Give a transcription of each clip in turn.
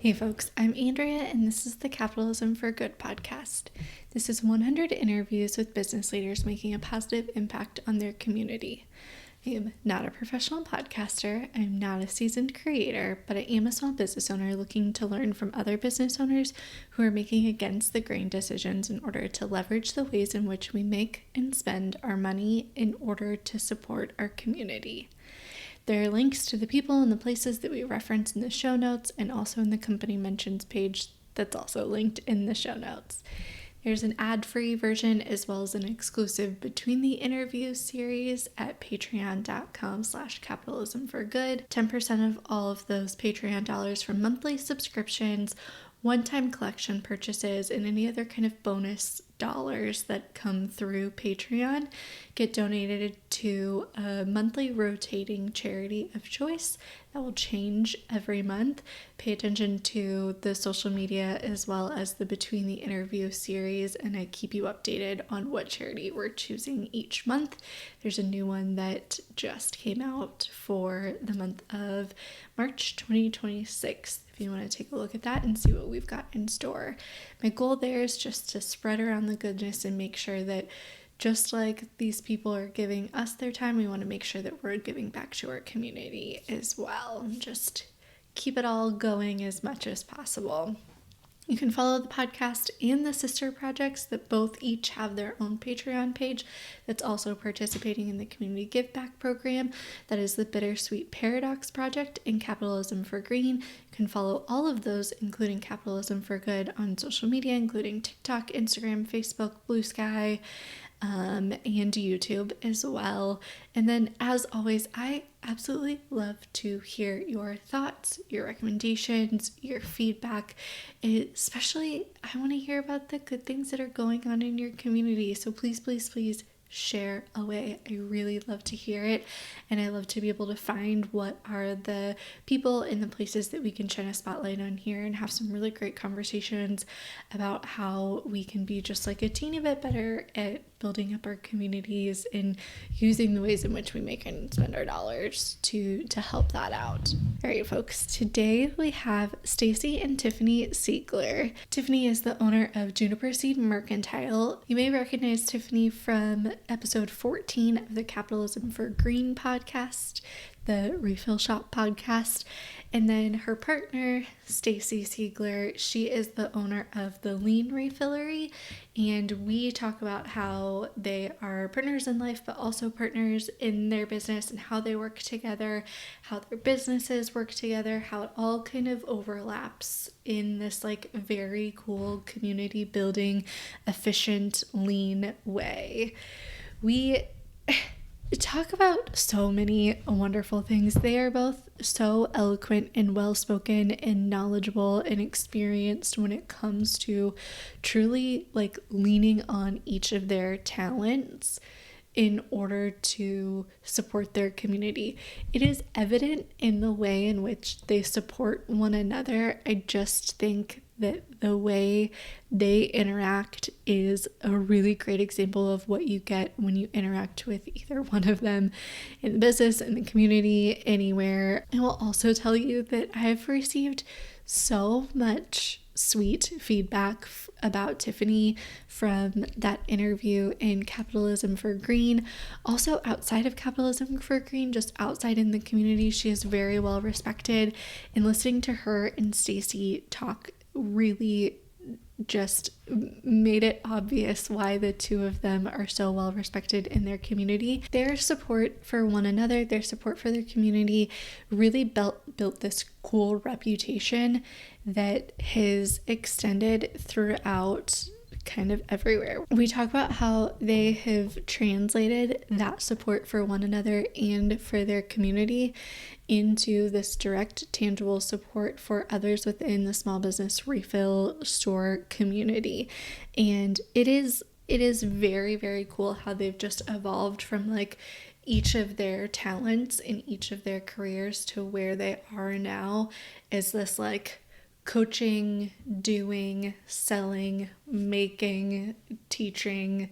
Hey folks, I'm Andrea and this is the Capitalism for Good podcast. This is 100 interviews with business leaders making a positive impact on their community. I am not a professional podcaster, I'm not a seasoned creator, but I am a small business owner looking to learn from other business owners who are making against the grain decisions in order to leverage the ways in which we make and spend our money in order to support our community. There are links to the people and the places that we reference in the show notes and also in the company mentions page that's also linked in the show notes. There's an ad-free version as well as an exclusive Between the Interviews series at patreon.com/capitalismforgood. 10% of all of those Patreon dollars from monthly subscriptions, one-time collection purchases, and any other kind of bonus dollars that come through Patreon get donated to a monthly rotating charity of choice that will change every month. Pay attention to the social media as well as the Between the Interview series, and I keep you updated on what charity we're choosing each month. There's a new one that just came out for the month of March 2026. If you want to take a look at that and see what we've got in store. My goal there is just to spread around the goodness and make sure that just like these people are giving us their time, we want to make sure that we're giving back to our community as well. And just keep it all going as much as possible. You can follow the podcast and the sister projects that both each have their own Patreon page that's also participating in the Community Give Back program. That is the Bittersweet Paradox Project and Capitalism for Green. You can follow all of those, including Capitalism for Good, on social media, including TikTok, Instagram, Facebook, Blue Sky, and YouTube as well. And then, as always, I absolutely love to hear your thoughts, your recommendations, your feedback. Especially, I want to hear about the good things that are going on in your community. So please, please, please share away. I really love to hear it, and I love to be able to find what are the people and the places that we can shine a spotlight on here and have some really great conversations about how we can be just like a teeny bit better at building up our communities and using the ways in which we make and spend our dollars to help that out. All right, folks, today we have Stacy and Tiffany Sigler. Tiffany is the owner of Juniperseed Mercantile. You may recognize Tiffany from episode 14 of the Capitalism for Green podcast, the Refill Shop podcast. And then her partner, Stacy Sigler, she is the owner of the Lean Refillery, and we talk about how they are partners in life, but also partners in their business and how they work together, how their businesses work together, how it all kind of overlaps in this like very cool community building, efficient, lean way. We talk about so many wonderful things. They are both so eloquent and well-spoken and knowledgeable and experienced when it comes to truly like leaning on each of their talents in order to support their community. It is evident in the way in which they support one another. I just think that the way they interact is a really great example of what you get when you interact with either one of them in the business, in the community, anywhere. I will also tell you that I have received so much sweet feedback about Tiffany from that interview in Capitalism for Green. Also outside of Capitalism for Green, just outside in the community, she is very well respected, and listening to her and Stacy talk really just made it obvious why the two of them are so well respected in their community. Their support for one another, their support for their community really built this cool reputation that has extended throughout kind of everywhere. We talk about how they have translated that support for one another and for their community into this direct, tangible support for others within the small business refill store community. And it is very, very cool how they've just evolved from like each of their talents in each of their careers to where they are now is this like coaching, doing, selling, making, teaching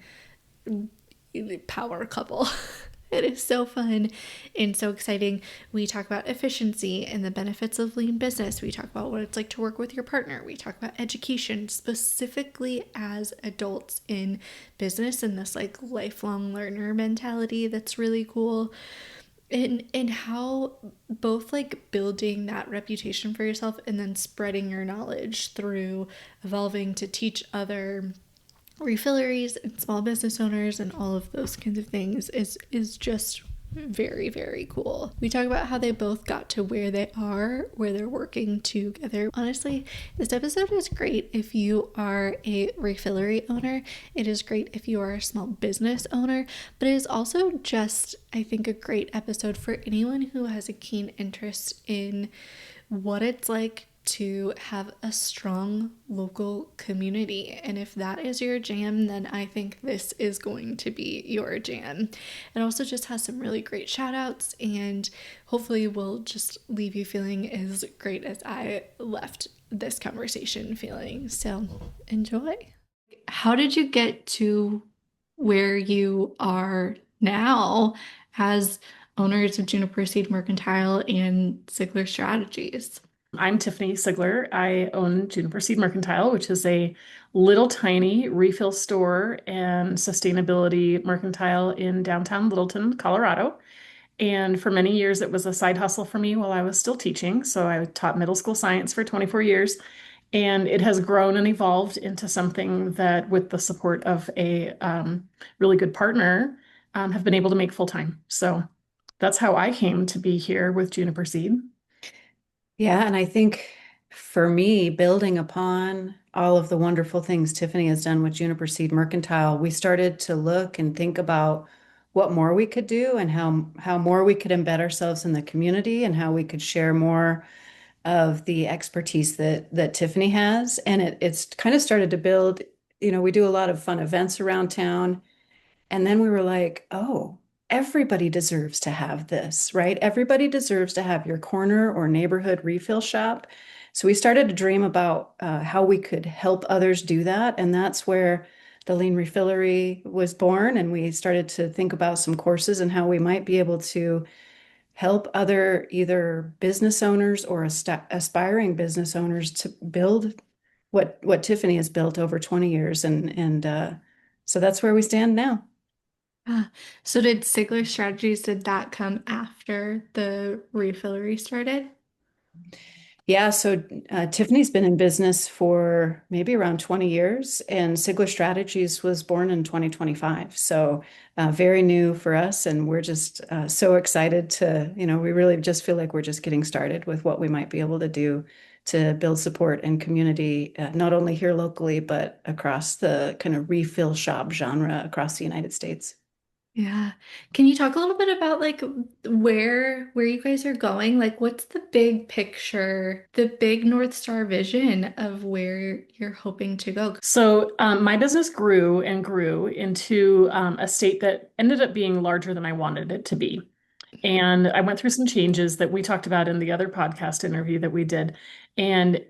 power couple. It is so fun and so exciting. We talk about efficiency and the benefits of lean business. We talk about what it's like to work with your partner. We talk about education, specifically as adults in business, and this like lifelong learner mentality that's really cool. And how both like building that reputation for yourself and then spreading your knowledge through evolving to teach other refilleries and small business owners and all of those kinds of things is just very, very cool. We talk about how they both got to where they are, where they're working together. Honestly, this episode is great if you are a refillery owner. It is great if you are a small business owner, but it is also just, I think, a great episode for anyone who has a keen interest in what it's like to have a strong local community. And if that is your jam, then I think this is going to be your jam. It also just has some really great shout outs and hopefully will just leave you feeling as great as I left this conversation feeling. So enjoy. How did you get to where you are now as owners of Juniperseed Mercantile and Sigler Strategies? I'm Tiffany Sigler. I own Juniperseed Mercantile, which is a little tiny refill store and sustainability mercantile in downtown Littleton, Colorado. And for many years, it was a side hustle for me while I was still teaching. So I taught middle school science for 24 years, and it has grown and evolved into something that, with the support of a really good partner, have been able to make full time. So that's how I came to be here with Juniperseed. Yeah, and I think for me, building upon all of the wonderful things Tiffany has done with Juniper Seed Mercantile, we started to look and think about what more we could do and how more we could embed ourselves in the community and how we could share more of the expertise that Tiffany has. And it's kind of started to build, we do a lot of fun events around town. And then we were like, oh, everybody deserves to have this, right? Everybody deserves to have your corner or neighborhood refill shop. So we started to dream about how we could help others do that. And that's where the Lean Refillery was born. And we started to think about some courses and how we might be able to help other either business owners or aspiring business owners to build what Tiffany has built over 20 years. And so that's where we stand now. Ah, so did Sigler Strategies, did that come after the refillery started? Yeah, so Tiffany's been in business for maybe around 20 years, and Sigler Strategies was born in 2025. So very new for us, and we're just so excited we really just feel like we're just getting started with what we might be able to do to build support and community, not only here locally, but across the kind of refill shop genre across the United States. Yeah. Can you talk a little bit about like where you guys are going? Like what's the big picture, the big North Star vision of where you're hoping to go? So my business grew and grew into a state that ended up being larger than I wanted it to be. And I went through some changes that we talked about in the other podcast interview that we did, and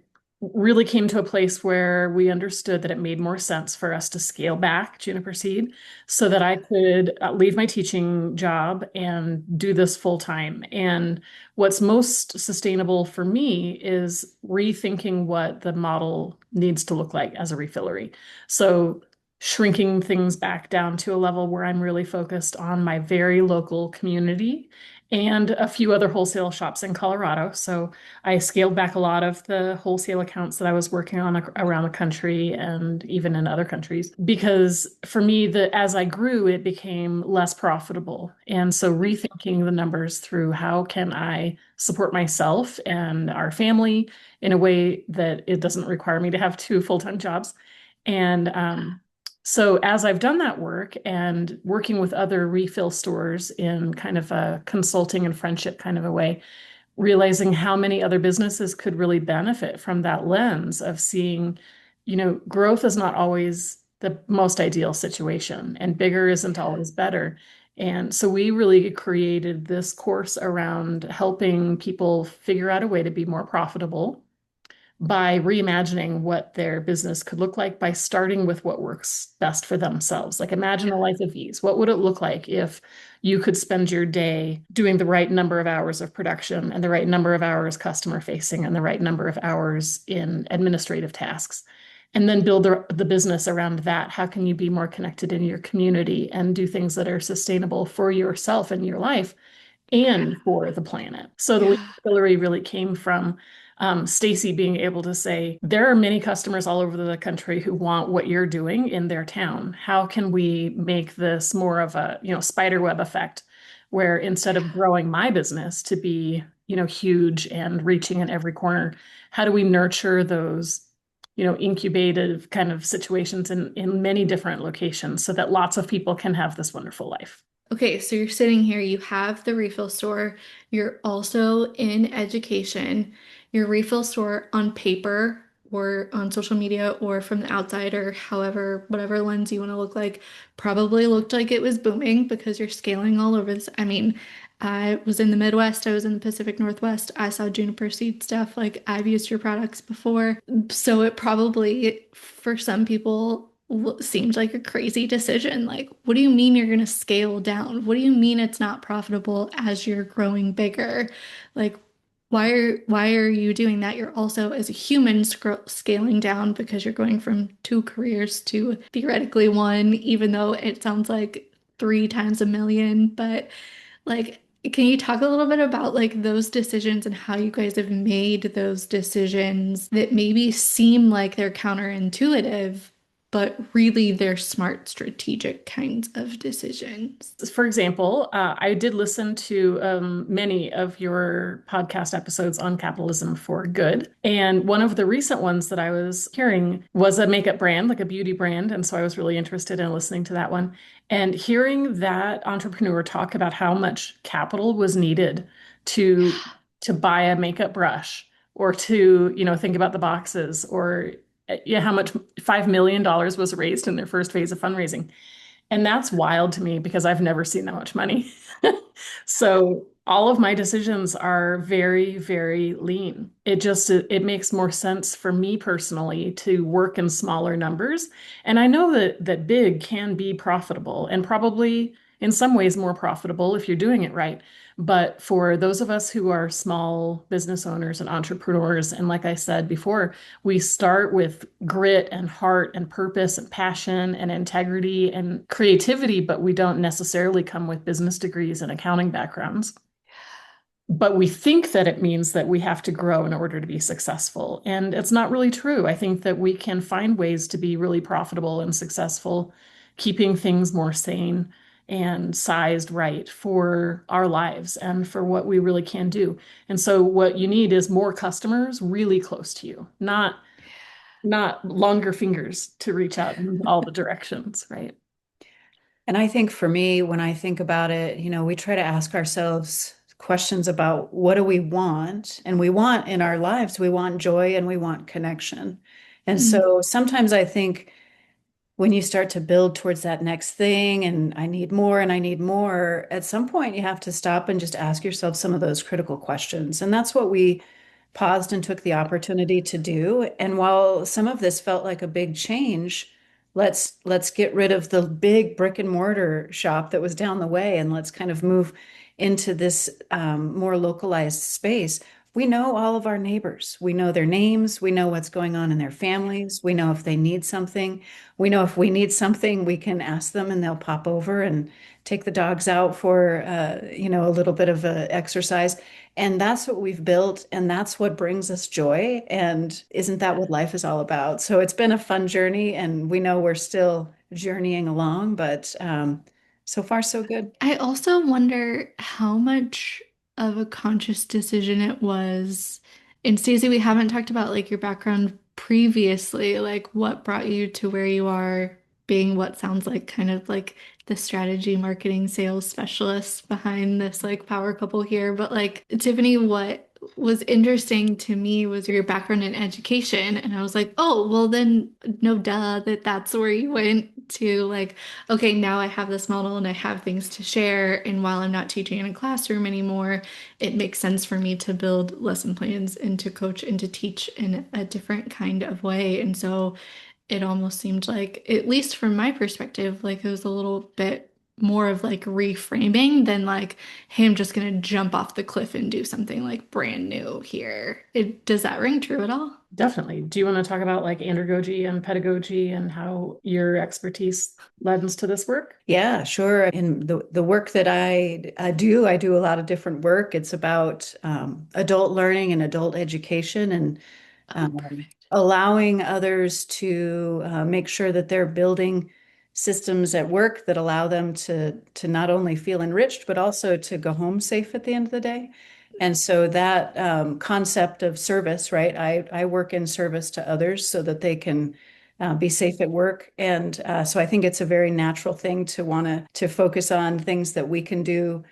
really came to a place where we understood that it made more sense for us to scale back Juniper Seed so that I could leave my teaching job and do this full time. And what's most sustainable for me is rethinking what the model needs to look like as a refillery. So shrinking things back down to a level where I'm really focused on my very local community and a few other wholesale shops in Colorado. So I scaled back a lot of the wholesale accounts that I was working on around the country and even in other countries because for me, as I grew, it became less profitable. And so rethinking the numbers through how can I support myself and our family in a way that it doesn't require me to have two full-time jobs. And so as I've done that work and working with other refill stores in kind of a consulting and friendship kind of a way, realizing how many other businesses could really benefit from that lens of seeing, growth is not always the most ideal situation and bigger isn't always better. And so we really created this course around helping people figure out a way to be more profitable by reimagining what their business could look like by starting with what works best for themselves. Like imagine a life of ease. What would it look like if you could spend your day doing the right number of hours of production and the right number of hours customer facing and the right number of hours in administrative tasks? And then build the business around that. How can you be more connected in your community and do things that are sustainable for yourself and your life and for the planet? So the Lean Yeah. Refillery really came from Stacy being able to say, there are many customers all over the country who want what you're doing in their town. How can we make this more of a, spider web effect where instead of growing my business to be, huge and reaching in every corner, how do we nurture those, incubated kind of situations in many different locations so that lots of people can have this wonderful life? Okay, so you're sitting here, you have the refill store, you're also in education, your refill store on paper or on social media or from the outside or however, whatever lens you want to look like, probably looked like it was booming because you're scaling all over this. I mean, I was in the Midwest, I was in the Pacific Northwest, I saw Juniperseed stuff, like I've used your products before. So it probably, for some people, seemed like a crazy decision. Like, what do you mean you're going to scale down? What do you mean it's not profitable as you're growing bigger? Like, why are you doing that? You're also, as a human, scaling down because you're going from two careers to theoretically one, even though it sounds like three times a million. But like, can you talk a little bit about like those decisions and how you guys have made those decisions that maybe seem like they're counterintuitive, but really they're smart, strategic kinds of decisions? For example, I did listen to many of your podcast episodes on capitalism for good. And one of the recent ones that I was hearing was a makeup brand, like a beauty brand. And so I was really interested in listening to that one and hearing that entrepreneur talk about how much capital was needed to buy a makeup brush or to, think about the boxes or yeah, how much $5 million was raised in their first phase of fundraising. And that's wild to me because I've never seen that much money. So all of my decisions are very, very lean. It makes more sense for me personally to work in smaller numbers. And I know that big can be profitable and probably in some ways more profitable if you're doing it right. But for those of us who are small business owners and entrepreneurs, and like I said before, we start with grit and heart and purpose and passion and integrity and creativity, but we don't necessarily come with business degrees and accounting backgrounds. But we think that it means that we have to grow in order to be successful. And it's not really true. I think that we can find ways to be really profitable and successful, keeping things more sane and sized right for our lives and for what we really can do. And so what you need is more customers really close to you, not longer fingers to reach out in all the directions, right? And I think for me, when I think about it, we try to ask ourselves questions about what do we want? And we want in our lives, we want joy and we want connection. And Mm. so sometimes I think when you start to build towards that next thing, and I need more and I need more, at some point you have to stop and just ask yourself some of those critical questions. And that's what we paused and took the opportunity to do. And while some of this felt like a big change, let's get rid of the big brick and mortar shop that was down the way and let's kind of move into this more localized space. We know all of our neighbors. We know their names. We know what's going on in their families. We know if they need something. We know if we need something, we can ask them and they'll pop over and take the dogs out for, a little bit of exercise. And that's what we've built. And that's what brings us joy. And isn't that what life is all about? So it's been a fun journey. And we know we're still journeying along, but so far, so good. I also wonder how much of a conscious decision it was. And Stacey, we haven't talked about like your background previously, like what brought you to where you are, being what sounds like kind of like the strategy, marketing, sales specialist behind this like power couple here. But like Tiffany, what was interesting to me was your background in education. And I was like, oh, well then no duh that that's where you went to like, okay, now I have this model and I have things to share. And while I'm not teaching in a classroom anymore, it makes sense for me to build lesson plans and to coach and to teach in a different kind of way. And so it almost seemed like, at least from my perspective, like it was a little bit more of like reframing than like, hey, I'm just gonna jump off the cliff and do something like brand new here. Does that ring true at all? Definitely. Do you want to talk about like andragogy and pedagogy and how your expertise lends to this work? Yeah, sure. In the work that I do a lot of different work. It's about adult learning and adult education, and Oh, perfect. allowing others to make sure that they're building systems at work that allow them to not only feel enriched, but also to go home safe at the end of the day. And so that concept of service, right? I work in service to others so that they can be safe at work. And so I think it's a very natural thing to want to focus on things that we can do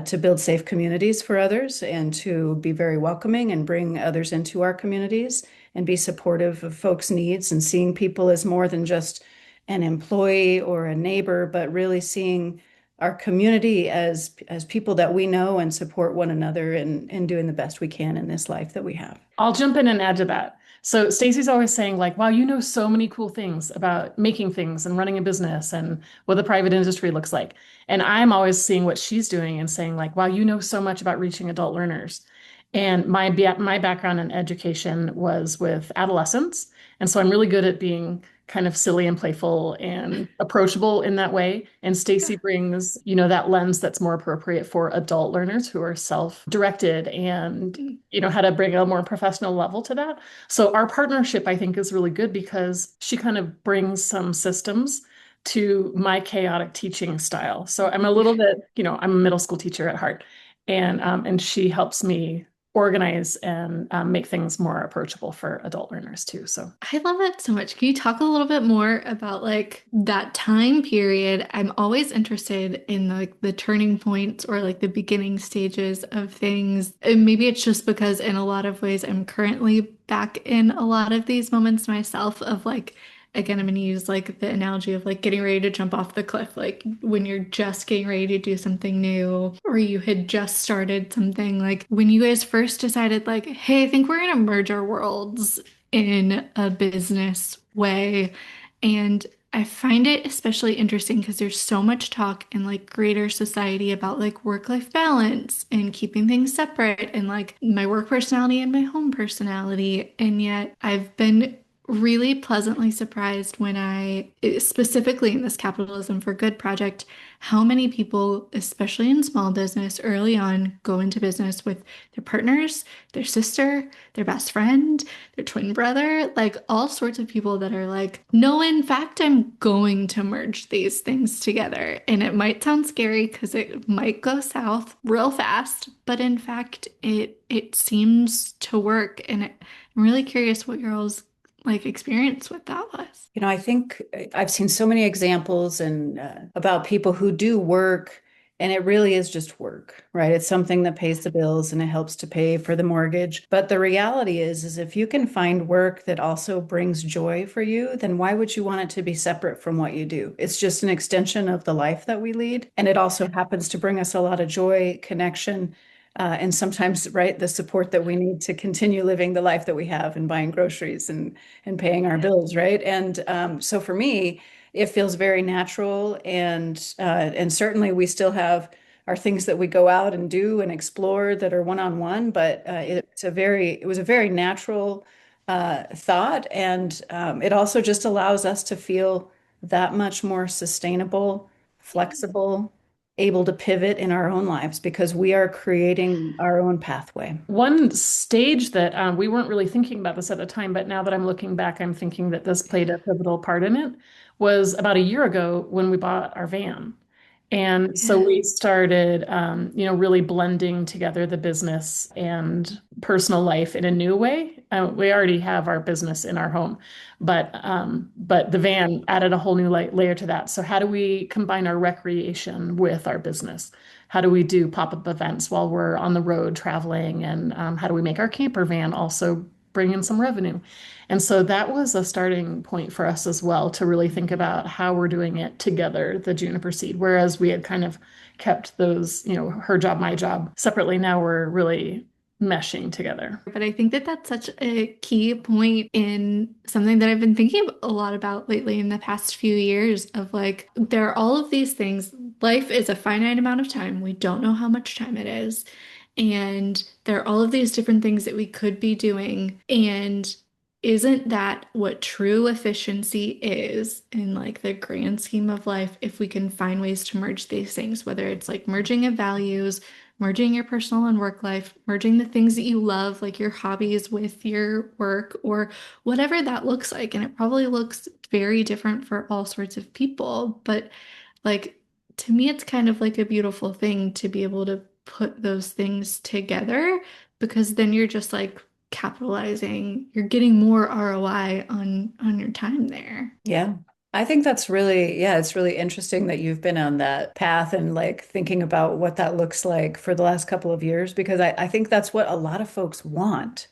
to build safe communities for others and to be very welcoming and bring others into our communities and be supportive of folks' needs and seeing people as more than just an employee or a neighbor, but really seeing our community as people that we know and support one another and doing the best we can in this life that we have. I'll jump in and add to that. So Stacey's always saying like, wow, you know so many cool things about making things and running a business and what the private industry looks like. And I'm always seeing what she's doing and saying like, wow, you know so much about reaching adult learners. And my background in education was with adolescents. And so I'm really good at being kind of silly and playful and approachable in that way. And Stacey brings, that lens that's more appropriate for adult learners who are self-directed and, how to bring a more professional level to that. So our partnership, I think, is really good because she kind of brings some systems to my chaotic teaching style. So I'm a little bit, I'm a middle school teacher at heart, and she helps me organize and make things more approachable for adult learners too. So I love that so much. Can you talk a little bit more about like that time period? I'm always interested in like the turning points or like the beginning stages of things. And maybe it's just because in a lot of ways I'm currently back in a lot of these moments myself of like, again, I'm going to use like the analogy of like getting ready to jump off the cliff, like when you're just getting ready to do something new or you had just started something. Like when you guys first decided like, hey, I think we're going to merge our worlds in a business way. And I find it especially interesting because there's so much talk in like greater society about like work-life balance and keeping things separate and like my work personality and my home personality. And yet I've been really pleasantly surprised when specifically in this Capitalism for Good project, how many people, especially in small business early on, go into business with their partners, their sister, their best friend, their twin brother, like all sorts of people that are like, no, in fact, I'm going to merge these things together. And it might sound scary because it might go south real fast, but in fact, it seems to work. And I'm really curious what your all's like experience with that was. I think I've seen so many examples and about people who do work, and it really is just work, right? It's something that pays the bills and it helps to pay for the mortgage. But the reality is if you can find work that also brings joy for you, then why would you want it to be separate from what you do? It's just an extension of the life that we lead, and it also happens to bring us a lot of joy, connection. And sometimes, right, the support that we need to continue living the life that we have and buying groceries and paying our bills, right? And so for me, it feels very natural, and certainly we still have our things that we go out and do and explore that are one-on-one, but it was a very natural thought, and it also just allows us to feel that much more sustainable, flexible, able to pivot in our own lives because we are creating our own pathway. one stage that we weren't really thinking about this at the time, but now that I'm looking back, I'm thinking that this played a pivotal part in it, was about a year ago when we bought our van. And so Yeah. we started, really blending together the business and personal life in a new way. We already have our business in our home, but the van added a whole new layer to that. So how do we combine our recreation with our business? How do we do pop-up events while we're on the road traveling? And how do we make our camper van also bring in some revenue. And so that was a starting point for us as well to really think about how we're doing it together, the Juniper Seed. Whereas we had kind of kept those, her job, my job separately. Now we're really meshing together. But I think that that's such a key point in something that I've been thinking a lot about lately in the past few years of like, there are all of these things. Life is a finite amount of time. We don't know how much time it is. And there are all of these different things that we could be doing. And isn't that what true efficiency is in like the grand scheme of life if we can find ways to merge these things, whether it's like merging of values, merging your personal and work life, merging the things that you love, like your hobbies with your work or whatever that looks like. And it probably looks very different for all sorts of people. But like to me, it's kind of like a beautiful thing to be able to put those things together because then you're just like capitalizing, you're getting more ROI on your time there. Yeah. I think that's really, yeah, it's really interesting that you've been on that path and like thinking about what that looks like for the last couple of years, because I think that's what a lot of folks want.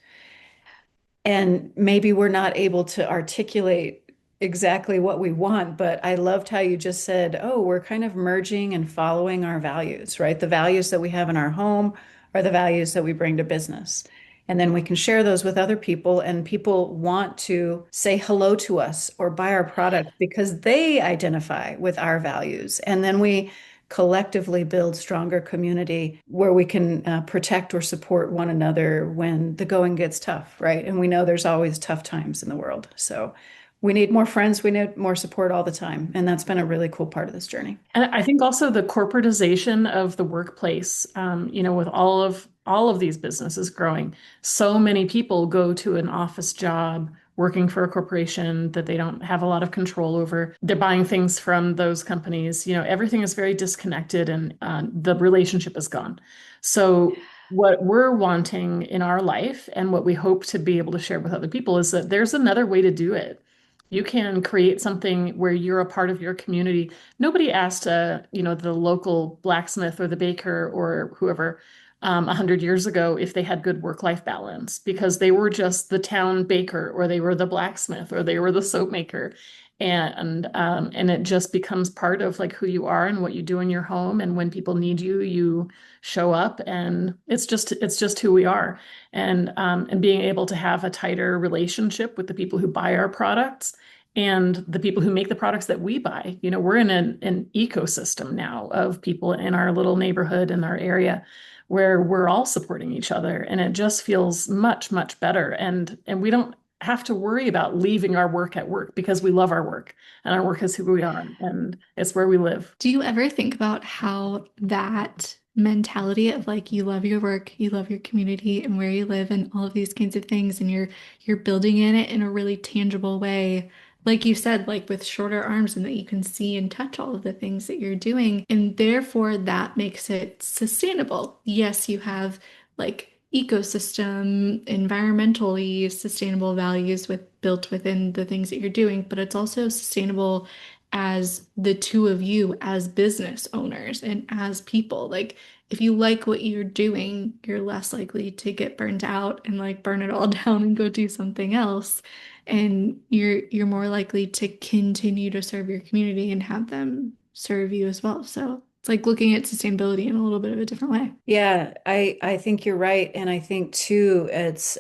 And maybe we're not able to articulate exactly what we want, but I loved how you just said, oh, we're kind of merging and following our values, right? The values that we have in our home are the values that we bring to business. And then we can share those with other people, and people want to say hello to us or buy our product because they identify with our values. And then we collectively build stronger community where we can protect or support one another when the going gets tough, right? And we know there's always tough times in the world. So we need more friends, we need more support all the time. And that's been a really cool part of this journey. And I think also the corporatization of the workplace, with all of these businesses growing, so many people go to an office job working for a corporation that they don't have a lot of control over. They're buying things from those companies. Everything is very disconnected and the relationship is gone. So what we're wanting in our life and what we hope to be able to share with other people is that there's another way to do it. You can create something where you're a part of your community. Nobody asked, the local blacksmith or the baker or whoever 100 years ago if they had good work-life balance because they were just the town baker or they were the blacksmith or they were the soap maker. And it just becomes part of like who you are and what you do in your home. And when people need you, you show up, and it's just who we are. And being able to have a tighter relationship with the people who buy our products and the people who make the products that we buy. We're in an ecosystem now of people in our little neighborhood in our area where we're all supporting each other, and it just feels much, much better. And we don't have to worry about leaving our work at work because we love our work and our work is who we are and it's where we live. Do you ever think about how that mentality of like you love your work, you love your community and where you live and all of these kinds of things and you're building in it in a really tangible way, like you said, like with shorter arms and that you can see and touch all of the things that you're doing, and therefore that makes it sustainable. Yes, you have like ecosystem, environmentally sustainable values built within the things that you're doing, but it's also sustainable as the two of you as business owners and as people. Like if you like what you're doing, you're less likely to get burnt out and like burn it all down and go do something else. And you're more likely to continue to serve your community and have them serve you as well. So it's like looking at sustainability in a little bit of a different way. Yeah, I think you're right. And I think too, it's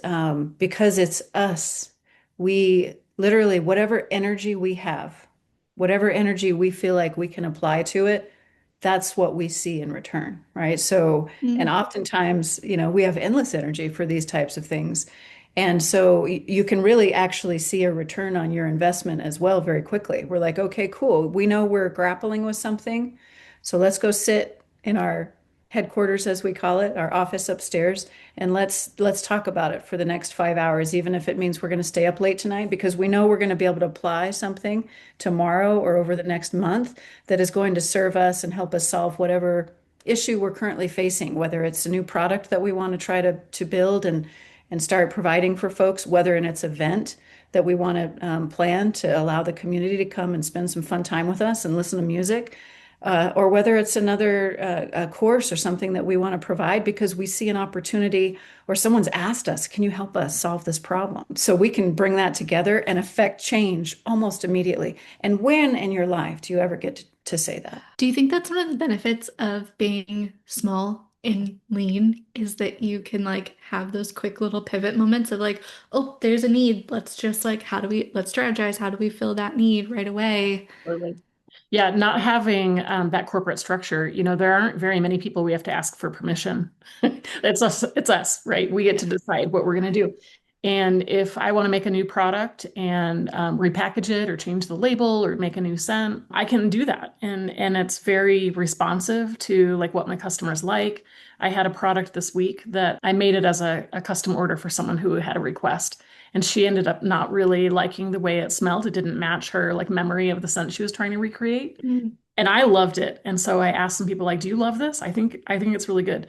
because it's us, we literally, whatever energy we have, whatever energy we feel like we can apply to it, that's what we see in return, right? So, and oftentimes, we have endless energy for these types of things. And so you can really actually see a return on your investment as well very quickly. We're like, okay, cool. We know we're grappling with something. So let's go sit in our headquarters, as we call it, our office upstairs, and let's talk about it for the next 5 hours, even if it means we're going to stay up late tonight, because we know we're going to be able to apply something tomorrow or over the next month that is going to serve us and help us solve whatever issue we're currently facing, whether it's a new product that we want to try to build and start providing for folks, whether in its event that we want to plan to allow the community to come and spend some fun time with us and listen to music. or whether it's another course or something that we want to provide because we see an opportunity or someone's asked us, can you help us solve this problem? So we can bring that together and affect change almost immediately. And when in your life do you ever get to say that? Do you think that's one of the benefits of being small and lean is that you can like have those quick little pivot moments of like, oh, there's a need. Let's just like, let's strategize. How do we fill that need right away? Absolutely. Yeah, not having that corporate structure, there aren't very many people we have to ask for permission. It's us, right? We get to decide what we're going to do. And if I want to make a new product and repackage it or change the label or make a new scent, I can do that. And it's very responsive to like what my customers like. I had a product this week that I made it as a custom order for someone who had a request. And she ended up not really liking the way it smelled. It didn't match her like memory of the scent she was trying to recreate. Mm. And I loved it. And so I asked some people like, "Do you love this? I think it's really good."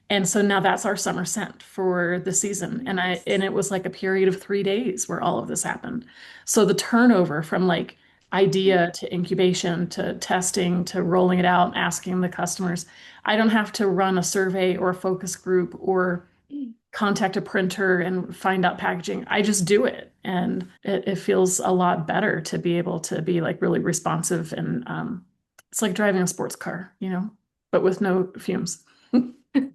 And so now that's our summer scent for the season. And it was like a period of 3 days where all of this happened. So the turnover from like idea to incubation to testing to rolling it out and asking the customers, I don't have to run a survey or a focus group or contact a printer and find out packaging. I just do it. And it feels a lot better to be able to be like really responsive. And it's like driving a sports car, but with no fumes.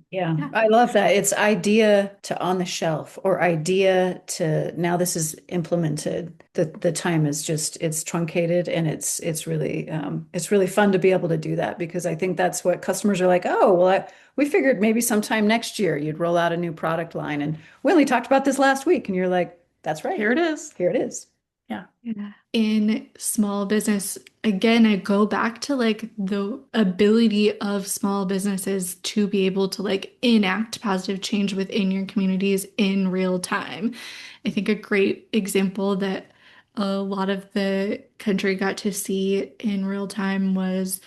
Yeah, Yeah. I love that. It's idea to on the shelf or idea to now this is implemented. The time is just it's truncated and it's really fun to be able to do that because I think that's what customers are like, oh, well, we figured maybe sometime next year you'd roll out a new product line. And we only talked about this last week. And you're like, that's right. Here it is. Here it is. Yeah. Yeah. In small business, again, I go back to like the ability of small businesses to be able to like enact positive change within your communities in real time. I think a great example that a lot of the country got to see in real time was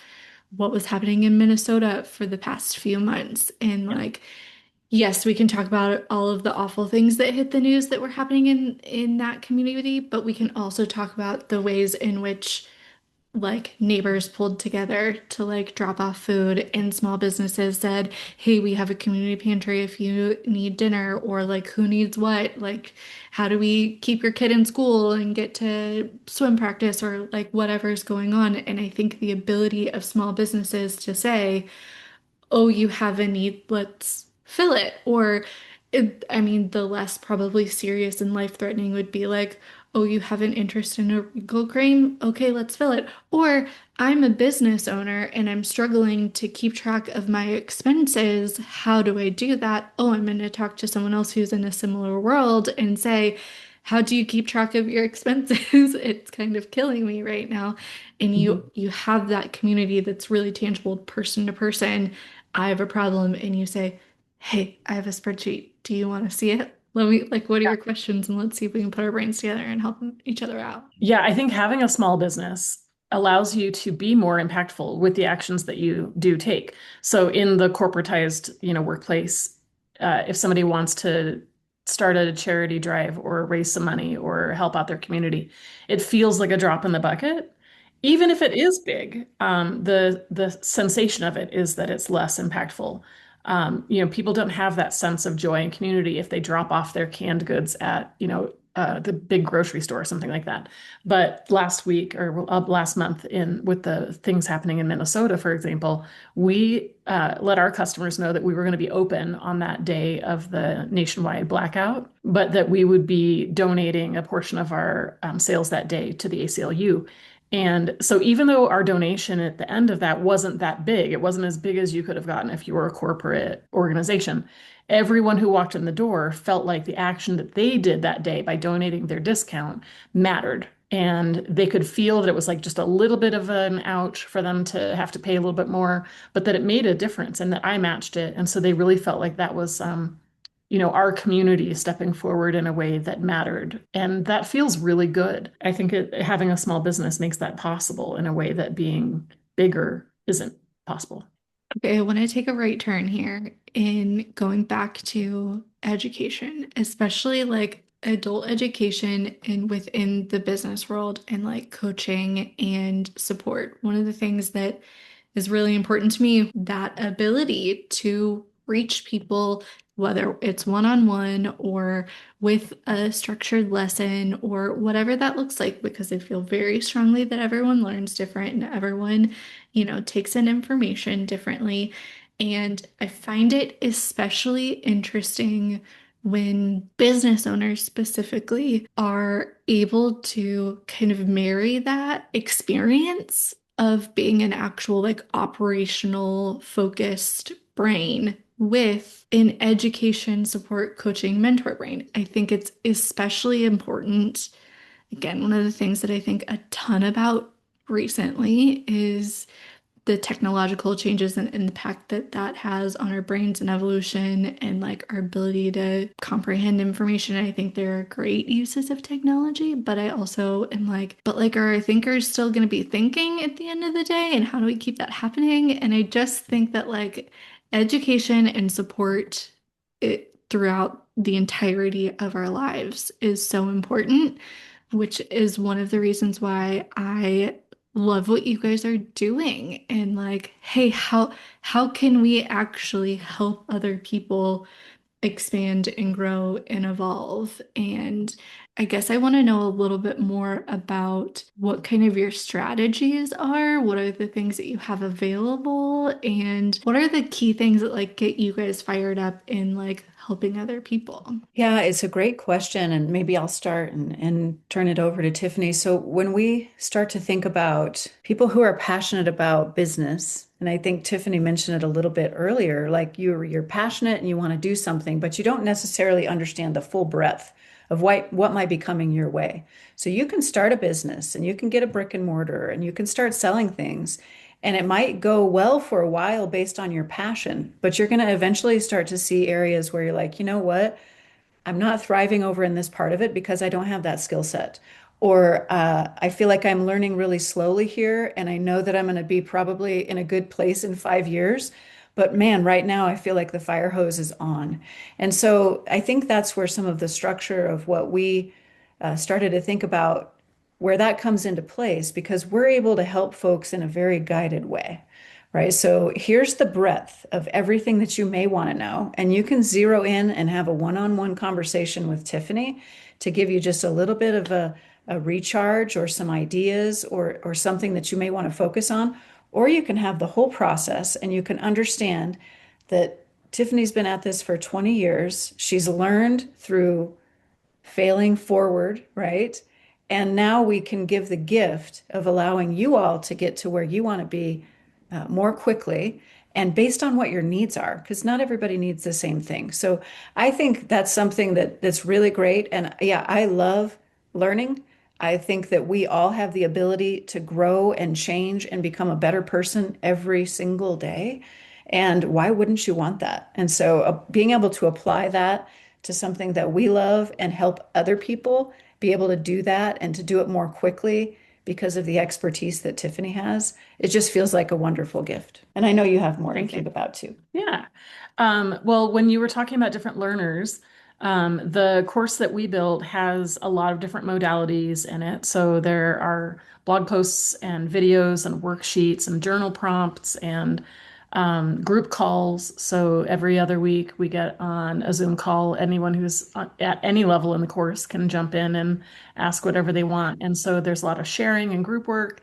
what was happening in Minnesota for the past few months. And Yeah. like, yes, we can talk about all of the awful things that hit the news that were happening in that community, but we can also talk about the ways in which like neighbors pulled together to like drop off food and small businesses said, "Hey, we have a community pantry if you need dinner," or like who needs what? Like how do we keep your kid in school and get to swim practice or like whatever's going on? And I think the ability of small businesses to say, oh, you have a need, let's fill it. Or, I mean, the less probably serious and life-threatening would be like, oh, you have an interest in a wrinkle cream? Okay, let's fill it. Or, I'm a business owner and I'm struggling to keep track of my expenses. How do I do that? Oh, I'm going to talk to someone else who's in a similar world and say, how do you keep track of your expenses? It's kind of killing me right now. And Mhm. you have that community that's really tangible person to person. I have a problem and you say, "Hey, I have a spreadsheet. Do you want to see it? Let me like what are your questions and let's see if we can put our brains together and help each other out." Yeah, I think having a small business allows you to be more impactful with the actions that you do take. So in the corporatized, workplace, if somebody wants to start a charity drive or raise some money or help out their community, it feels like a drop in the bucket. Even if it is big, the sensation of it is that it's less impactful. People don't have that sense of joy and community if they drop off their canned goods at, the big grocery store or something like that. But last week or last month in with the things happening in Minnesota, for example, we let our customers know that we were going to be open on that day of the nationwide blackout, but that we would be donating a portion of our sales that day to the ACLU. And so even though our donation at the end of that wasn't that big, it wasn't as big as you could have gotten if you were a corporate organization, everyone who walked in the door felt like the action that they did that day by donating their discount mattered. And they could feel that it was like just a little bit of an ouch for them to have to pay a little bit more, but that it made a difference and that I matched it. And so they really felt like that was our community stepping forward in a way that mattered. And that feels really good. I think having a small business makes that possible in a way that being bigger isn't possible. Okay, I want to take a right turn here in going back to education, especially like adult education and within the business world and like coaching and support. One of the things that is really important to me. That ability to reach people, whether it's one-on-one or with a structured lesson or whatever that looks like, because I feel very strongly that everyone learns different and everyone, takes in information differently. And I find it especially interesting when business owners specifically are able to kind of marry that experience of being an actual like operational focused brain with an education, support, coaching, mentor brain. I think it's especially important. Again, one of the things that I think a ton about recently is the technological changes and impact that that has on our brains and evolution and like our ability to comprehend information. I think there are great uses of technology, but I also am like, but like, are our thinkers still going to be thinking at the end of the day? And how do we keep that happening? And I just think that like education and support it throughout the entirety of our lives is so important, which is one of the reasons why I love what you guys are doing and like, hey, how can we actually help other people expand and grow and evolve? And I guess I want to know a little bit more about what kind of your strategies are. What are the things that you have available? And what are the key things that like get you guys fired up in like helping other people? Yeah, it's a great question. And maybe I'll start and turn it over to Tiffany. So, when we start to think about people who are passionate about business, and I think Tiffany mentioned it a little bit earlier, like you're passionate and you want to do something, but you don't necessarily understand the full breadth of what might be coming your way. So, you can start a business and you can get a brick and mortar and you can start selling things. And it might go well for a while based on your passion, but you're going to eventually start to see areas where you're like, you know what? I'm not thriving over in this part of it because I don't have that skill set. Or I feel like I'm learning really slowly here, and I know that I'm going to be probably in a good place in 5 years. But man, right now I feel like the fire hose is on. And so I think that's where some of the structure of what we started to think about, where that comes into place, because we're able to help folks in a very guided way. Right. So here's the breadth of everything that you may want to know. And you can zero in and have a one-on-one conversation with Tiffany to give you just a little bit of a recharge or some ideas or something that you may want to focus on. Or you can have the whole process and you can understand that Tiffany's been at this for 20 years. She's learned through failing forward, right? And now we can give the gift of allowing you all to get to where you want to be more quickly and based on what your needs are, because not everybody needs the same thing. So I think that's something that's really great. And yeah, I love learning. I think that we all have the ability to grow and change and become a better person every single day. And why wouldn't you want that? And so being able to apply that to something that we love and help other people be able to do that and to do it more quickly because of the expertise that Tiffany has, it just feels like a wonderful gift. And I know you have more to think about too. Yeah. Well, when you were talking about different learners, the course that we built has a lot of different modalities in it. So there are blog posts and videos and worksheets and journal prompts and group calls. So every other week we get on a Zoom call. Anyone who's at any level in the course can jump in and ask whatever they want. And so there's a lot of sharing and group work.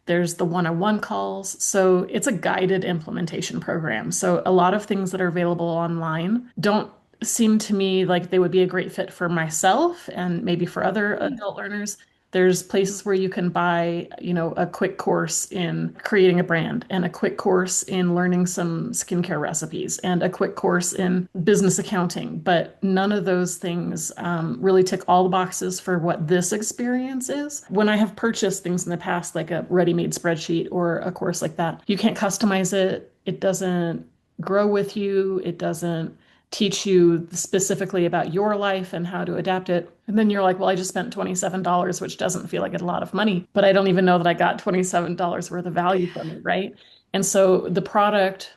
There's the one-on-one calls. So it's a guided implementation program. So a lot of things that are available online don't seem to me like they would be a great fit for myself and maybe for other adult learners. There's places where you can buy, a quick course in creating a brand and a quick course in learning some skincare recipes and a quick course in business accounting. But none of those things really tick all the boxes for what this experience is. When I have purchased things in the past, like a ready-made spreadsheet or a course like that, you can't customize it. It doesn't grow with you. It doesn't teach you specifically about your life and how to adapt it. And then you're like, well, I just spent $27, which doesn't feel like a lot of money, but I don't even know that I got $27 worth of value from it, right? And so the product,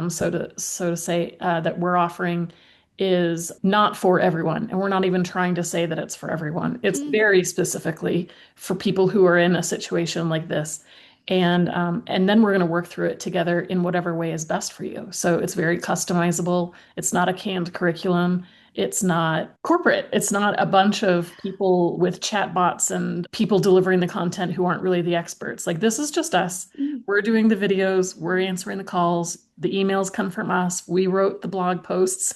so to say, that we're offering is not for everyone. And we're not even trying to say that it's for everyone. It's very specifically for people who are in a situation like this. And then we're going to work through it together in whatever way is best for you. So it's very customizable. It's not a canned curriculum. It's not corporate. It's not a bunch of people with chatbots and people delivering the content who aren't really the experts. Like this is just us. We're doing the videos, we're answering the calls, the emails come from us. We wrote the blog posts.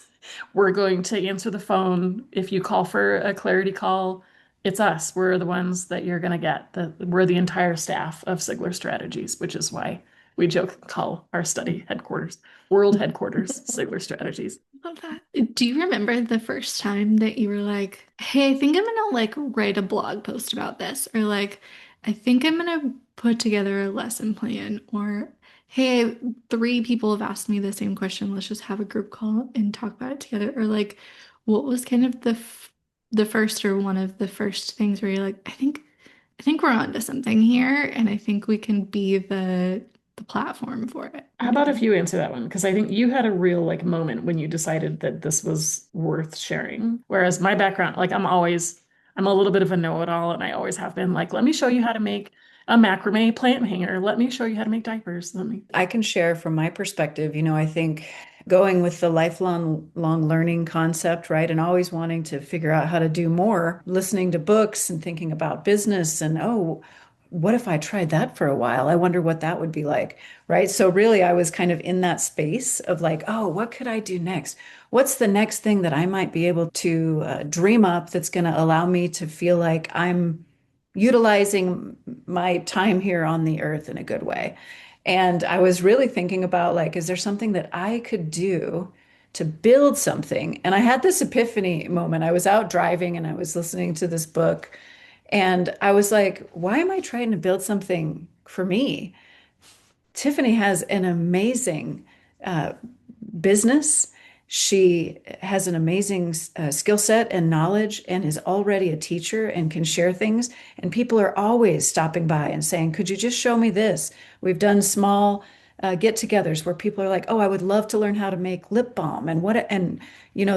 We're going to answer the phone. If you call for a clarity call, it's us. We're the ones that you're going to get. We're the entire staff of Sigler Strategies, which is why we joke call our study headquarters, world headquarters, Sigler Strategies. Love that. Do you remember the first time that you were like, hey, I think I'm gonna like write a blog post about this, or like, I think I'm gonna put together a lesson plan, or hey, three people have asked me the same question. Let's just have a group call and talk about it together. Or like, what was kind of the first or one of the first things where you're like, I think we're onto something here, and I think we can be the platform for it. How about if you answer that one? Because I think you had a real like moment when you decided that this was worth sharing. Whereas my background, like I'm a little bit of a know-it-all, and I always have been like, let me show you how to make a macrame plant hanger. Let me show you how to make diapers. I can share from my perspective, I think going with the lifelong learning concept, right? And always wanting to figure out how to do more, listening to books and thinking about business and, oh, what if I tried that for a while? I wonder what that would be like, right? So really, I was kind of in that space of like, oh, what could I do next? What's the next thing that I might be able to dream up that's going to allow me to feel like I'm utilizing my time here on the earth in a good way? And I was really thinking about like, is there something that I could do to build something? And I had this epiphany moment. I was out driving and I was listening to this book and I was like, why am I trying to build something for me? Tiffany has an amazing uh, business. She has an amazing skill set and knowledge and is already a teacher and can share things. And people are always stopping by and saying, could you just show me this? We've done small get-togethers where people are like, oh, I would love to learn how to make lip balm and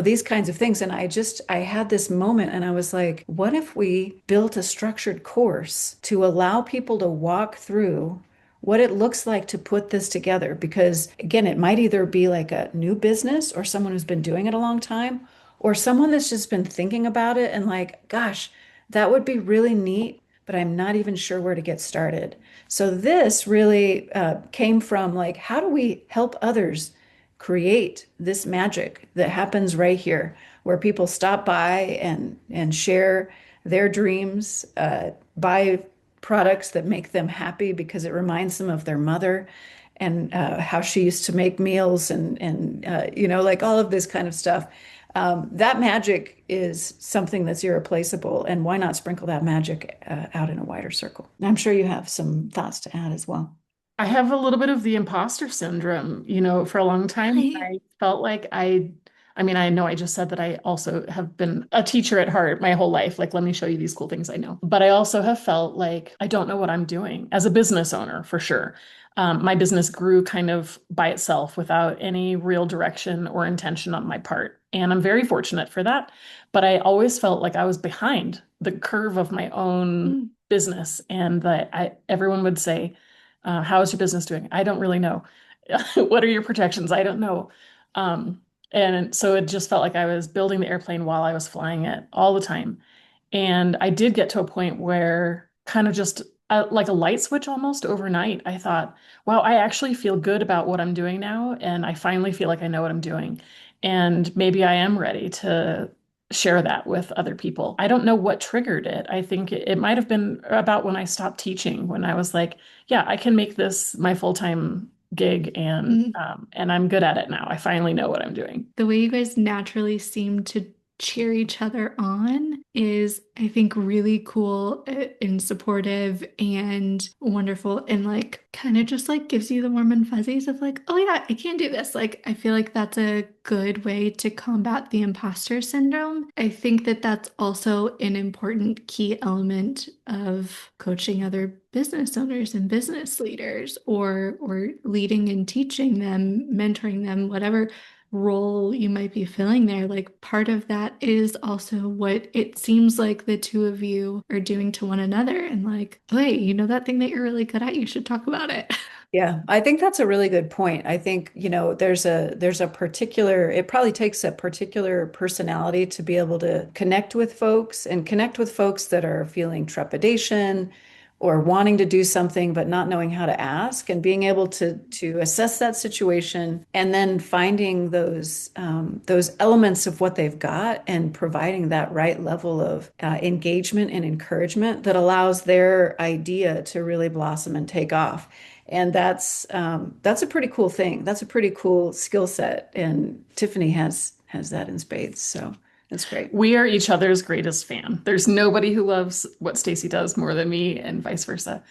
these kinds of things. And I had this moment and I was like, what if we built a structured course to allow people to walk through what it looks like to put this together? Because again, it might either be like a new business or someone who's been doing it a long time, or someone that's just been thinking about it and like, gosh, that would be really neat, but I'm not even sure where to get started. So this really came from like, how do we help others create this magic that happens right here, where people stop by and share their dreams, buy products that make them happy because it reminds them of their mother and how she used to make meals and like all of this kind of stuff. That magic is something that's irreplaceable, and why not sprinkle that magic out in a wider circle? I'm sure you have some thoughts to add as well. I have a little bit of the imposter syndrome. For a long time, I felt like I know I just said that I also have been a teacher at heart my whole life. Like, let me show you these cool things I know. But I also have felt like I don't know what I'm doing as a business owner, for sure. My business grew kind of by itself without any real direction or intention on my part. And I'm very fortunate for that. But I always felt like I was behind the curve of my own business, and that everyone would say, how is your business doing? I don't really know. What are your projections? I don't know. And so it just felt like I was building the airplane while I was flying it all the time. And I did get to a point where kind of just like a light switch almost overnight, I thought, wow, I actually feel good about what I'm doing now. And I finally feel like I know what I'm doing. And maybe I am ready to share that with other people. I don't know what triggered it. I think it might have been about when I stopped teaching, when I was like, yeah, I can make this my full-time gig and I'm good at it now. I finally know what I'm doing. The way you guys naturally seem to cheer each other on is, I think, really cool and supportive and wonderful, and like kind of just like gives you the warm and fuzzies of like, oh yeah, I can do this. Like, I feel like that's a good way to combat the imposter syndrome. I think that that's also an important key element of coaching other business owners and business leaders, or leading and teaching them, mentoring them, whatever role you might be filling there, like part of that is also what it seems like the two of you are doing to one another. And like, hey, you know that thing that you're really good at, you should talk about it. Yeah, I think that's a really good point. I think, there's a particular, it probably takes a particular personality to be able to connect with folks and connect with folks that are feeling trepidation or wanting to do something but not knowing how to ask, and being able to assess that situation and then finding those elements of what they've got and providing that right level of engagement and encouragement that allows their idea to really blossom and take off. And that's a pretty cool thing. That's a pretty cool skill set. And Tiffany has that in spades. So that's great. We are each other's greatest fan. There's nobody who loves what Stacey does more than me, and vice versa.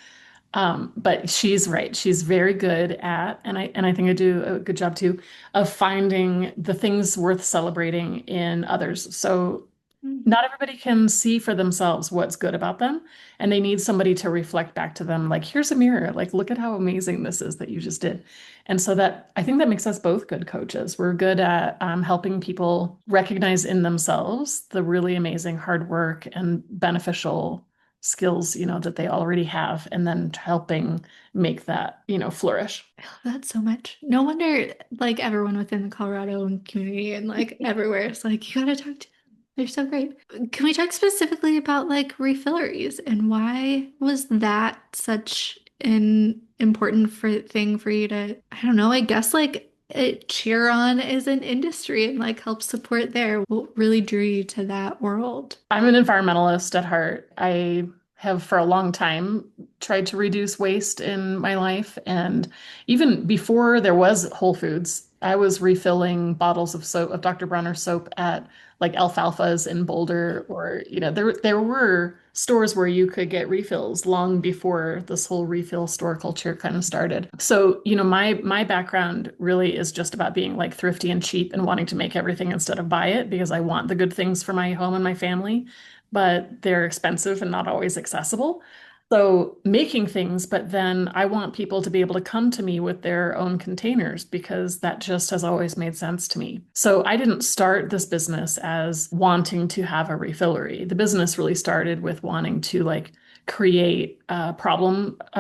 But she's right. She's very good at, and I think I do a good job too, of finding the things worth celebrating in others. So not everybody can see for themselves what's good about them, and they need somebody to reflect back to them, like, here's a mirror, like, look at how amazing this is that you just did. And so that, I think that makes us both good coaches. We're good at helping people recognize in themselves the really amazing hard work and beneficial skills, that they already have, and then helping make that, flourish. I love that so much. No wonder like everyone within the Colorado community and like everywhere is like, you gotta talk to them. They're so great. Can we talk specifically about like refilleries and why was that such an important thing for you to, I don't know, I guess like cheer on as an industry and like help support there? What really drew you to that world? I'm an environmentalist at heart. I have for a long time tried to reduce waste in my life. And even before there was Whole Foods, I was refilling bottles of soap, of Dr. Bronner soap at like Alfalfa's in Boulder, or, there were stores where you could get refills long before this whole refill store culture kind of started. So, my background really is just about being like thrifty and cheap and wanting to make everything instead of buy it, because I want the good things for my home and my family, but they're expensive and not always accessible. So making things, but then I want people to be able to come to me with their own containers, because that just has always made sense to me. So I didn't start this business as wanting to have a refillery. The business really started with wanting to like create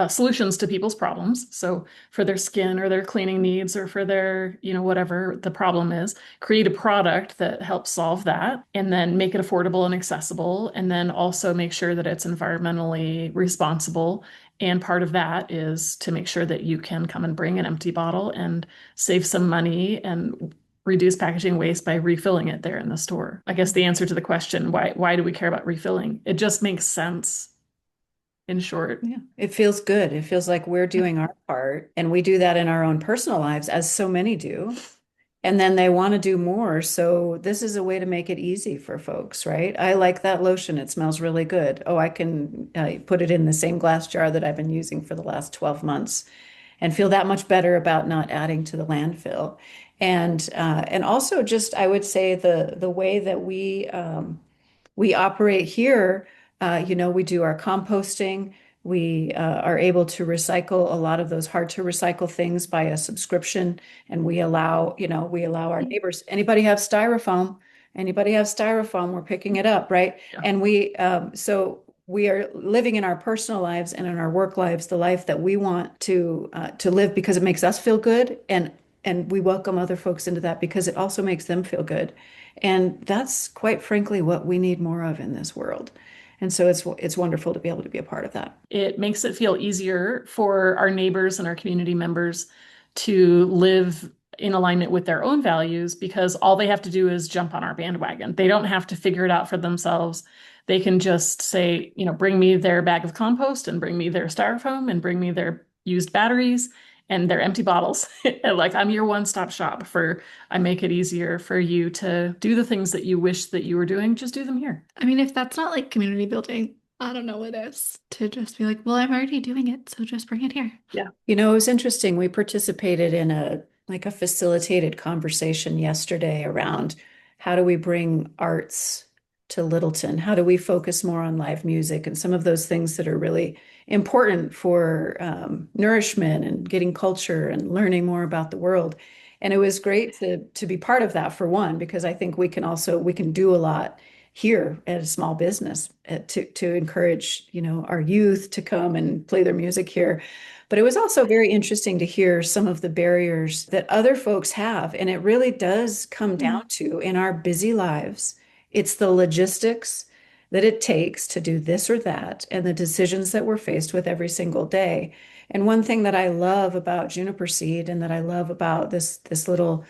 solutions to people's problems. So for their skin or their cleaning needs, or for their, whatever the problem is, create a product that helps solve that, and then make it affordable and accessible, and then also make sure that it's environmentally responsible. And part of that is to make sure that you can come and bring an empty bottle and save some money and reduce packaging waste by refilling it there in the store. I guess the answer to the question, why do we care about refilling? It just makes sense. In short. Yeah, it feels good. It feels like we're doing our part, and we do that in our own personal lives, as so many do. And then they want to do more. So this is a way to make it easy for folks, right? I like that lotion. It smells really good. Oh, I can put it in the same glass jar that I've been using for the last 12 months and feel that much better about not adding to the landfill. And also just, I would say the way that we operate here, we do our composting. We are able to recycle a lot of those hard to recycle things by a subscription, and we allow our neighbors. Anybody have styrofoam? Anybody have styrofoam? We're picking it up, right? Yeah. And so we are living in our personal lives and in our work lives the life that we want to live, because it makes us feel good, and we welcome other folks into that because it also makes them feel good. And that's quite frankly what we need more of in this world. And so it's wonderful to be able to be a part of that. It makes it feel easier for our neighbors and our community members to live in alignment with their own values, because all they have to do is jump on our bandwagon. They don't have to figure it out for themselves. They can just say, bring me their bag of compost, and bring me their styrofoam, and bring me their used batteries and their empty bottles. Like, I'm your one-stop shop I make it easier for you to do the things that you wish that you were doing. Just do them here. I mean, if that's not like community building, I don't know what is. To just be like, well, I'm already doing it, so just bring it here. Yeah. It was interesting. We participated in a facilitated conversation yesterday around how do we bring arts to Littleton? How do we focus more on live music and some of those things that are really important for nourishment and getting culture and learning more about the world? And it was great to be part of that for one, because I think we can do a lot here at a small business to encourage, our youth to come and play their music here. But it was also very interesting to hear some of the barriers that other folks have. And it really does come down to in our busy lives, it's the logistics that it takes to do this or that and the decisions that we're faced with every single day. And one thing that I love about Juniper Seed and that I love about this little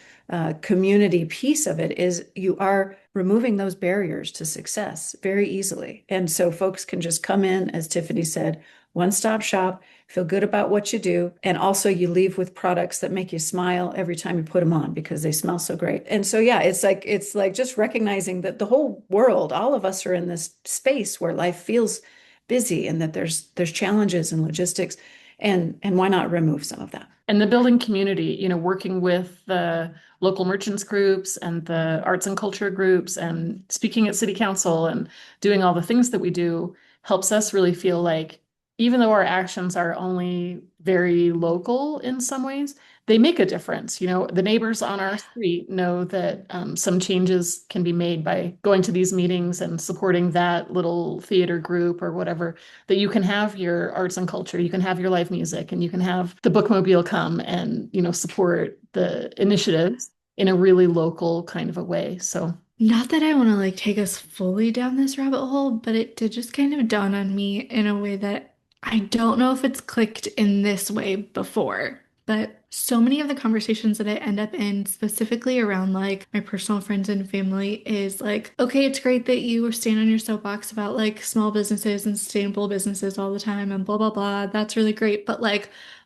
community piece of it is you are removing those barriers to success very easily. And so folks can just come in, as Tiffany said, one-stop shop, feel good about what you do. And also you leave with products that make you smile every time you put them on because they smell so great. And so, yeah, it's like just recognizing that the whole world, all of us are in this space where life feels busy and that there's challenges and logistics. And why not remove some of that? And the building community, working with the local merchants groups and the arts and culture groups and speaking at city council and doing all the things that we do helps us really feel like even though our actions are only very local in some ways, they make a difference. The neighbors on our street know that some changes can be made by going to these meetings and supporting that little theater group or whatever, that you can have your arts and culture, you can have your live music, and you can have the bookmobile come and, support the initiatives in a really local kind of a way. So Not that I want to take us fully down this rabbit hole, but it did just kind of dawn on me in a way that I don't know if it's clicked in this way before. But so many of the conversations that I end up in, specifically around my personal friends and family, is okay, it's great that you stand on your soapbox about small businesses and sustainable businesses all the time and blah, blah, blah. That's really great. But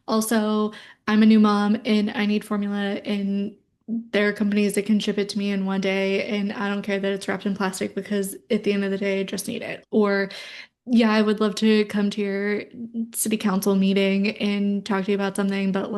also, I'm a new mom and I need formula and there are companies that can ship it to me in one day and I don't care that it's wrapped in plastic because at the end of the day, I just need it. Or yeah, I would love to come to your city council meeting and talk to you about something, but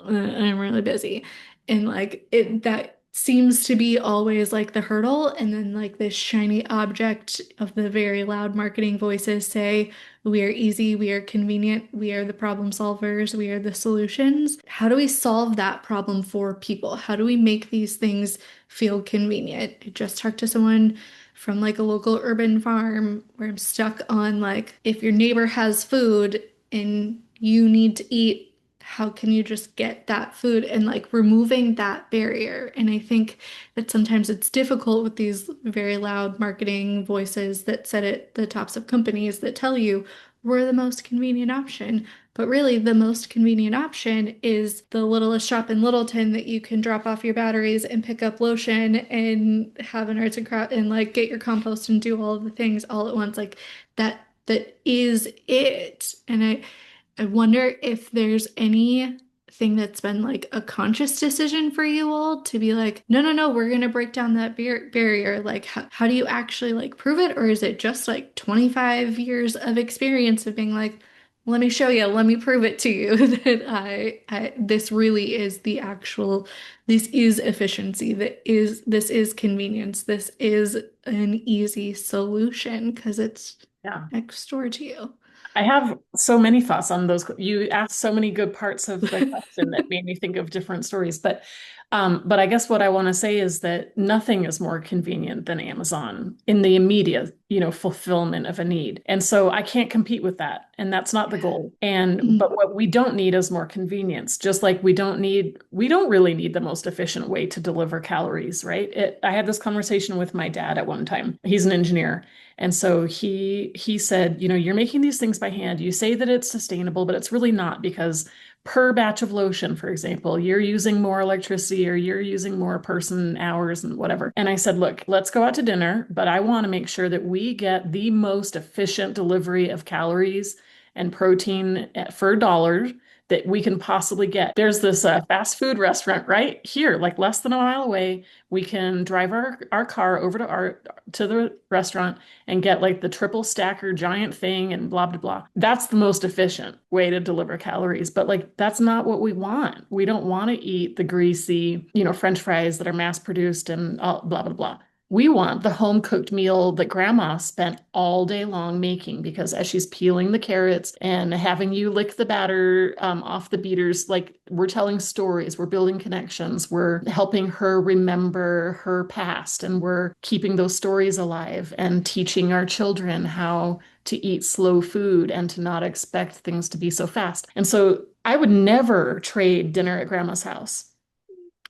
I'm really busy. And it that seems to be always the hurdle. And then this shiny object of the very loud marketing voices say, we are easy, we are convenient, we are the problem solvers, we are the solutions. How do we solve that problem for people? How do we make these things feel convenient? I just talked to someone from a local urban farm where I'm stuck on if your neighbor has food and you need to eat, how can you just get that food and removing that barrier? And I think that sometimes it's difficult with these very loud marketing voices that sit at the tops of companies that tell you we're the most convenient option. But really, the most convenient option is the littlest shop in Littleton that you can drop off your batteries and pick up lotion and have an arts and craft and get your compost and do all of the things all at once. That is it. And I wonder if there's anything that's been a conscious decision for you all to be no, no, no, we're going to break down that barrier. How do you actually prove it? Or is it just 25 years of experience of being let me show you, let me prove it to you that this really is this is efficiency, this is convenience, this is an easy solution because it's next door to you. I have so many thoughts on those. You asked so many good parts of the question that made me think of different stories. But I guess what I want to say is that nothing is more convenient than Amazon in the immediate, fulfillment of a need. And so I can't compete with that. And that's not the goal. But what we don't need is more convenience. Just like we don't really need the most efficient way to deliver calories, right? I had this conversation with my dad at one time. He's an engineer. And so he said, you're making these things by hand. You say that it's sustainable, but it's really not because per batch of lotion, for example, you're using more electricity or you're using more person hours and whatever. And I said, look, let's go out to dinner, but I want to make sure that we get the most efficient delivery of calories and protein for a dollar that we can possibly get. There's this fast food restaurant right here, less than a mile away. We can drive our car over to the restaurant and get the triple stacker giant thing and blah, blah, blah. That's the most efficient way to deliver calories. But that's not what we want. We don't want to eat the greasy, French fries that are mass produced and blah, blah, blah. We want the home cooked meal that grandma spent all day long making, because as she's peeling the carrots and having you lick the batter off the beaters, like, we're telling stories, we're building connections, we're helping her remember her past, and we're keeping those stories alive and teaching our children how to eat slow food and to not expect things to be so fast. And so I would never trade dinner at grandma's house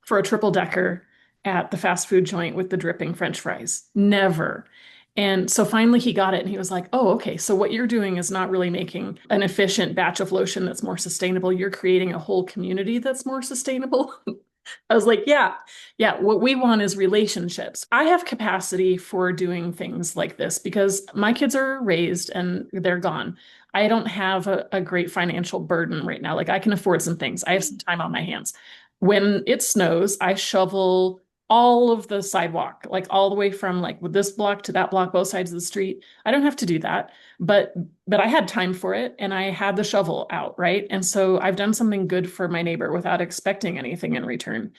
for a triple decker at the fast food joint with the dripping French fries. Never. And so finally he got it and he was like, oh, okay. So what you're doing is not really making an efficient batch of lotion that's more sustainable. You're creating a whole community that's more sustainable. I was like, yeah, yeah, what we want is relationships. I have capacity for doing things like this because my kids are raised and they're gone. I don't have a great financial burden right now. Like, I can afford some things. I have some time on my hands. When it snows, I shovel all of the sidewalk, like all the way from like with this block to that block, both sides of the street. I don't have to do that, but I had time for it and I had the shovel out, right? And so I've done something good for my neighbor without expecting anything in return.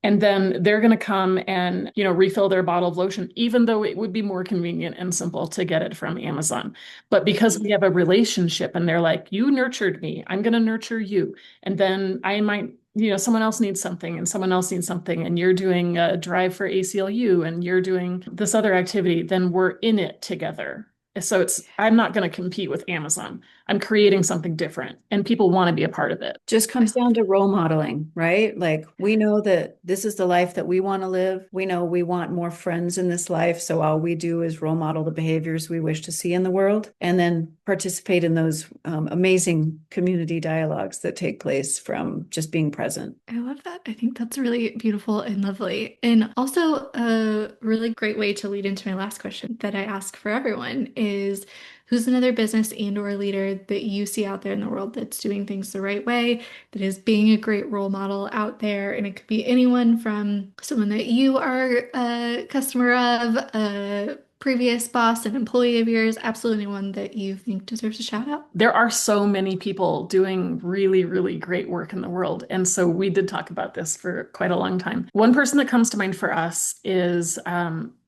And then they're going to come and, refill their bottle of lotion, even though it would be more convenient and simple to get it from Amazon. But because we have a relationship and they're like, you nurtured me, I'm going to nurture you. And then I might, someone else needs something and someone else needs something, and you're doing a drive for ACLU and you're doing this other activity, then we're in it together. So I'm not going to compete with Amazon. I'm creating something different and people want to be a part of it. Just comes down to role modeling, right? Like, we know that this is the life that we want to live. We know we want more friends in this life. So all we do is role model the behaviors we wish to see in the world, and then participate in those amazing community dialogues that take place from just being present. I love that. I think that's really beautiful and lovely. And also a really great way to lead into my last question that I ask for everyone is, who's another business and or leader that you see out there in the world that's doing things the right way, that is being a great role model out there? And it could be anyone from someone that you are a customer of, a previous boss, an employee of yours, absolutely anyone that you think deserves a shout out. There are so many people doing really, really great work in the world. And so we did talk about this for quite a long time. One person that comes to mind for us is,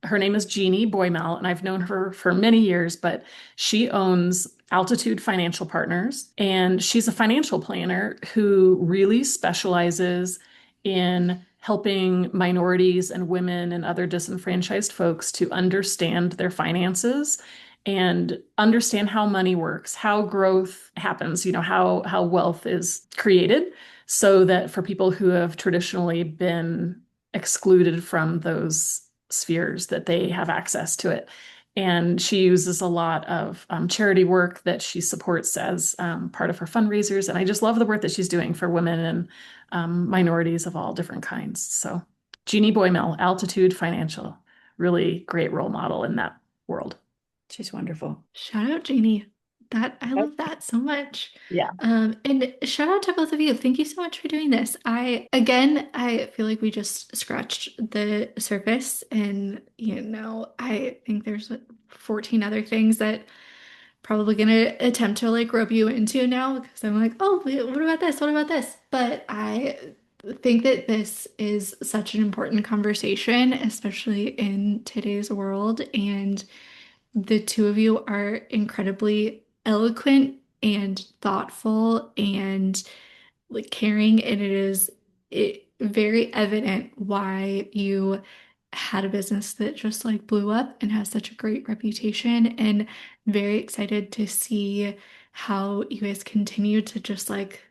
her name is Jeannie Boymel, and I've known her for many years, but she owns Altitude Financial Partners, and she's a financial planner who really specializes in helping minorities and women and other disenfranchised folks to understand their finances and understand how money works, how growth happens, how wealth is created, so that for people who have traditionally been excluded from those spheres, that they have access to it. And she uses a lot of charity work that she supports as part of her fundraisers. And I just love the work that she's doing for women and minorities of all different kinds. So Jeannie Boymel, Altitude Financial, really great role model in that world. She's wonderful. Shout out Jeannie. I love that so much. Yeah. And shout out to both of you. Thank you so much for doing this. I feel like we just scratched the surface, and I think there's 14 other things that probably gonna attempt to like rope you into now, because I'm like, oh, wait, what about this? What about this? But I think that this is such an important conversation, especially in today's world. And the two of you are incredibly eloquent and thoughtful and like caring, and it very evident why you had a business that just like blew up and has such a great reputation, and very excited to see how you guys continue to just like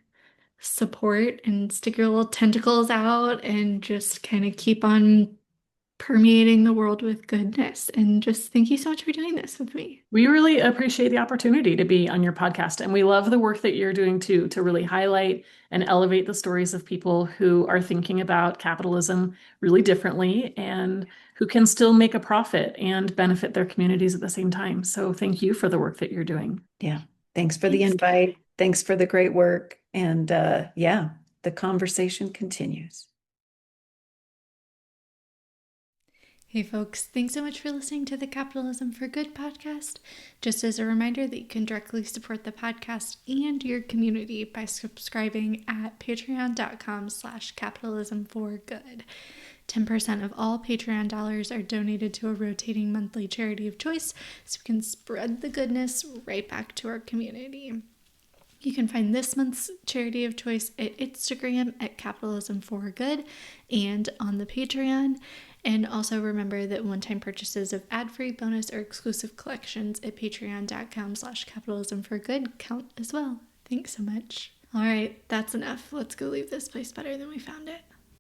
support and stick your little tentacles out and just kind of keep on permeating the world with goodness. And just thank you so much for doing this with me. We really appreciate the opportunity to be on your podcast. And we love the work that you're doing too, to really highlight and elevate the stories of people who are thinking about capitalism really differently and who can still make a profit and benefit their communities at the same time. So thank you for the work that you're doing. Yeah. Thanks for the invite. Thanks for the great work. And yeah, the conversation continues. Hey folks, thanks so much for listening to the Capitalism for Good podcast. Just as a reminder that you can directly support the podcast and your community by subscribing at patreon.com/capitalismforgood. 10% of all Patreon dollars are donated to a rotating monthly charity of choice so we can spread the goodness right back to our community. You can find this month's charity of choice at Instagram at Capitalism for Good and on the Patreon. And also remember that one-time purchases of ad-free, bonus, or exclusive collections at patreon.com/capitalismforgood count as well. Thanks so much. All right, that's enough. Let's go leave this place better than we found it.